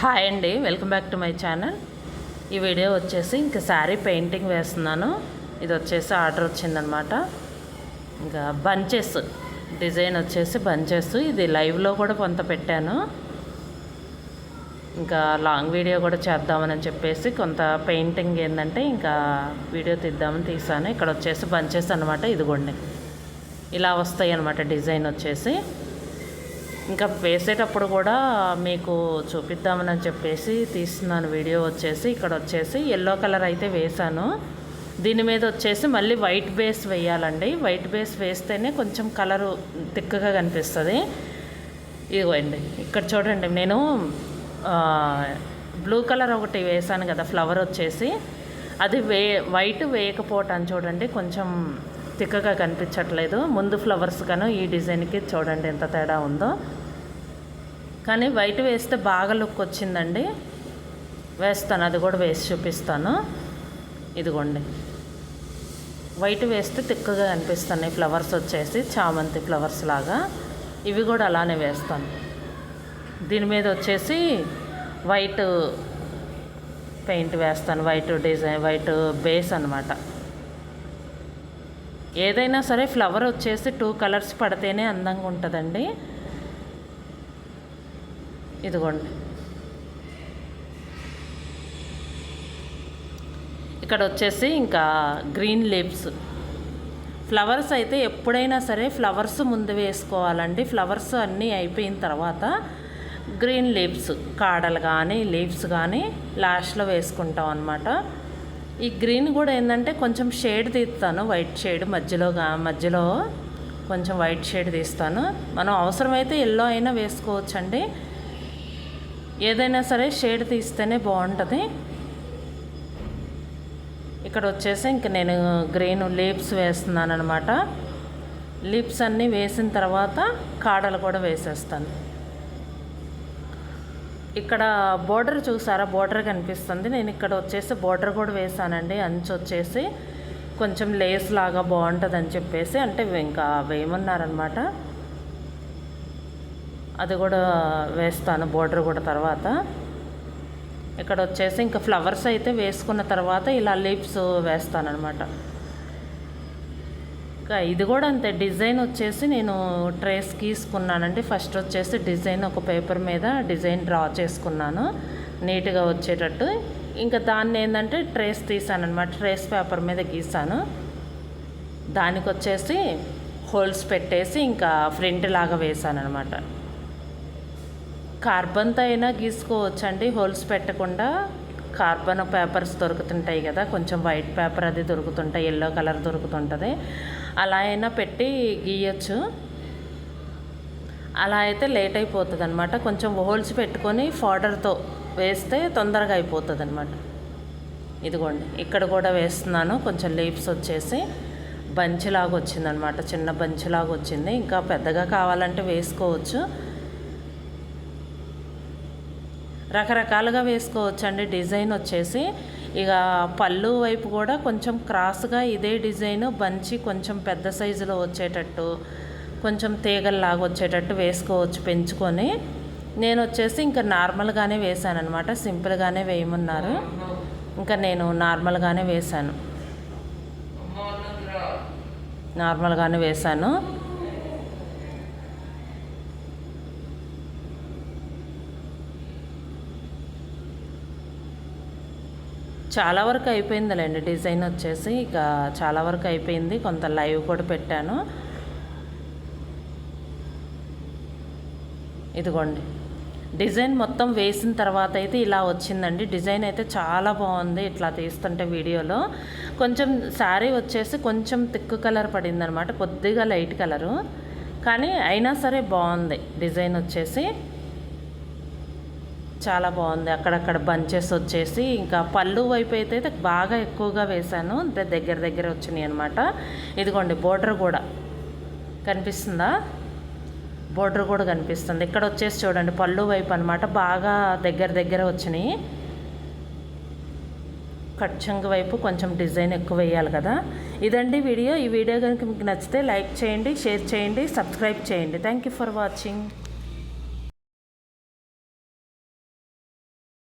Hi అండి, welcome back to my channel. ఈ video వచ్చేసి ఇంకా శారీ పెయింటింగ్ వేస్తున్నాను. ఇది వచ్చేసి ఆర్డర్ వచ్చిందనమాట. ఇంకా బంచెస్ డిజైన్ వచ్చేసి బంచెస్, ఇది లైవ్లో కూడా కొంత పెట్టాను. ఇంకా లాంగ్ వీడియో కూడా చేద్దామని చెప్పేసి కొంత పెయింటింగ్ ఏంటంటే ఇంకా వీడియో తీద్దామని తీసాను. ఇక్కడ వచ్చేసి బంచెస్ అనమాట. ఇదిగోండి ఇలా వస్తాయి అనమాట డిజైన్ వచ్చేసి. ఇంకా వేసేటప్పుడు కూడా మీకు చూపిద్దామని చెప్పేసి తీస్తున్నాను వీడియో వచ్చేసి. ఇక్కడ వచ్చేసి ఎల్లో కలర్ అయితే వేసాను. దీని మీద వచ్చేసి మళ్ళీ వైట్ బేస్ వేయాలండి. వైట్ బేస్ వేస్తేనే కొంచెం కలరు తిక్కగా కనిపిస్తుంది. ఇదిగోండి ఇక్కడ చూడండి, నేను బ్లూ కలర్ ఒకటి వేసాను కదా ఫ్లవర్ వచ్చేసి, అది వైట్ వేయకపోవటాన్ని చూడండి కొంచెం తిక్కగా కనిపించట్లేదు. ముందు ఫ్లవర్స్ కను ఈ డిజైన్కి చూడండి ఎంత తేడా ఉందో. కానీ వైట్ వేస్తే బాగా లుక్ వచ్చిందండి. వేస్తాను, అది కూడా వేసి చూపిస్తాను. ఇదిగోండి వైట్ వేస్తే తిక్కగా కనిపిస్తున్నాయి ఫ్లవర్స్ వచ్చేసి, చామంతి ఫ్లవర్స్ లాగా. ఇవి కూడా అలానే వేస్తాను. దీని మీద వచ్చేసి వైట్ పెయింట్ వేస్తాను, వైట్ డిజైన్, వైట్ బేస్ అనమాట. ఏదైనా సరే ఫ్లవర్ వచ్చేసి 2 కలర్స్ పడితేనే అందంగా ఉంటుందండి. ఇదిగోండి ఇక్కడ వచ్చేసి ఇంకా గ్రీన్ లీవ్స్. ఫ్లవర్స్ అయితే ఎప్పుడైనా సరే ఫ్లవర్స్ ముందు వేసుకోవాలండి. ఫ్లవర్స్ అన్నీ అయిపోయిన తర్వాత గ్రీన్ లీవ్స్, కాడలు కానీ లీవ్స్ కానీ లాస్ట్లో వేసుకుంటాం అన్నమాట. ఈ గ్రీన్ కూడా ఏంటంటే కొంచెం షేడ్ తీస్తాను, వైట్ షేడ్ మధ్యలో కొంచెం వైట్ షేడ్ తీస్తాను. మనం అవసరమైతే ఎల్లో అయినా వేసుకోవచ్చండి. ఏదైనా సరే షేడ్ తీస్తేనే బాగుంటుంది. ఇక్కడ వచ్చేసి ఇంక నేను గ్రీన్ లీవ్స్ వేస్తున్నాను అనమాట. లీవ్స్ అన్నీ వేసిన తర్వాత కాడలు కూడా వేసేస్తాను. ఇక్కడ బోర్డర్ చూసారా, బోర్డర్ కనిపిస్తుంది. నేను ఇక్కడ వచ్చేసి బోర్డర్ కూడా వేసానండి. అంచు వచ్చేసి కొంచెం లేస్ లాగా బాగుంటుంది అని చెప్పేసి, అంటే ఇంకా వేయమన్నారనమాట. అది కూడా వేస్తాను బోర్డర్ కూడా తర్వాత. ఇక్కడ వచ్చేసి ఇంకా ఫ్లవర్స్ అయితే వేసుకున్న తర్వాత ఇలా లీవ్స్ వేస్తానమాట. ఇంకా ఇది కూడా అంతే. డిజైన్ వచ్చేసి నేను ట్రేస్ గీసుకున్నానండి. ఫస్ట్ వచ్చేసి డిజైన్ ఒక పేపర్ మీద డిజైన్ డ్రా చేసుకున్నాను నీట్గా వచ్చేటట్టు. ఇంకా దాన్ని ఏంటంటే ట్రేస్ తీసాను అనమాట. ట్రేస్ పేపర్ మీద గీసాను. దానికి వచ్చేసి హోల్స్ పెట్టేసి ఇంకా ఫ్రంట్ లాగా వేసాను అనమాట. కార్బన్తో అయినా గీసుకోవచ్చండి, హోల్స్ పెట్టకుండా. కార్బన్ పేపర్స్ దొరుకుతుంటాయి కదా, కొంచెం వైట్ పేపర్ అది దొరుకుతుంటాయి, ఎల్లో కలర్ దొరుకుతుంటుంది. అలా అయినా పెట్టి గీయచ్చు. అలా అయితే లేట్ అయిపోతుంది అనమాట. కొంచెం హోల్స్ పెట్టుకొని పౌడర్తో వేస్తే తొందరగా అయిపోతుంది అనమాట. ఇదిగోండి ఇక్కడ కూడా వేస్తున్నాను. కొంచెం లీవ్స్ వచ్చేసి బంచ్లాగా వచ్చిందనమాట, చిన్న బంచ్లాగా వచ్చింది. ఇంకా పెద్దగా కావాలంటే వేసుకోవచ్చు, రకరకాలుగా వేసుకోవచ్చు అండి. డిజైన్ వచ్చేసి ఇక పళ్ళు వైపు కూడా కొంచెం క్రాస్గా ఇదే డిజైన్ బంచి కొంచెం పెద్ద సైజులో వచ్చేటట్టు, కొంచెం తీగల్లాగా వచ్చేటట్టు వేసుకోవచ్చు పెంచుకొని. నేను వచ్చేసి ఇంకా నార్మల్గానే వేసాను అనమాట. సింపుల్గానే వేయమన్నారు, ఇంకా నేను నార్మల్గానే వేసాను. చాలా వరకు అయిపోయిందిలేండి డిజైన్ వచ్చేసి. ఇక చాలా వరకు అయిపోయింది. కొంత లైవ్ కూడా పెట్టాను. ఇదిగోండి డిజైన్ మొత్తం వేసిన తర్వాత అయితే ఇలా వచ్చిందండి. డిజైన్ అయితే చాలా బాగుంది ఇట్లా తీస్తుంటే వీడియోలో. కొంచెం శారీ వచ్చేసి కొంచెం థిక్ కలర్ పడింది అనమాట, కొద్దిగా లైట్ కలరు. కానీ అయినా సరే బాగుంది డిజైన్ వచ్చేసి, చాలా బాగుంది. అక్కడక్కడ బంచెస్ వచ్చేసి ఇంకా పళ్ళు వైపు అయితే బాగా ఎక్కువగా వేశాను, దగ్గర వచ్చినాయి అనమాట. ఇదిగోండి బోర్డర్ కూడా కనిపిస్తుందా, బోర్డర్ కూడా కనిపిస్తుంది. ఇక్కడ వచ్చేసి చూడండి పళ్ళు వైపు అనమాట, బాగా దగ్గర వచ్చినాయి. కట్ చెంగు వైపు కొంచెం డిజైన్ ఎక్కువ వేయాలి కదా. ఇదండి వీడియో. ఈ వీడియో కనుక మీకు నచ్చితే లైక్ చేయండి, షేర్ చేయండి, సబ్స్క్రైబ్ చేయండి. Thank you for watching.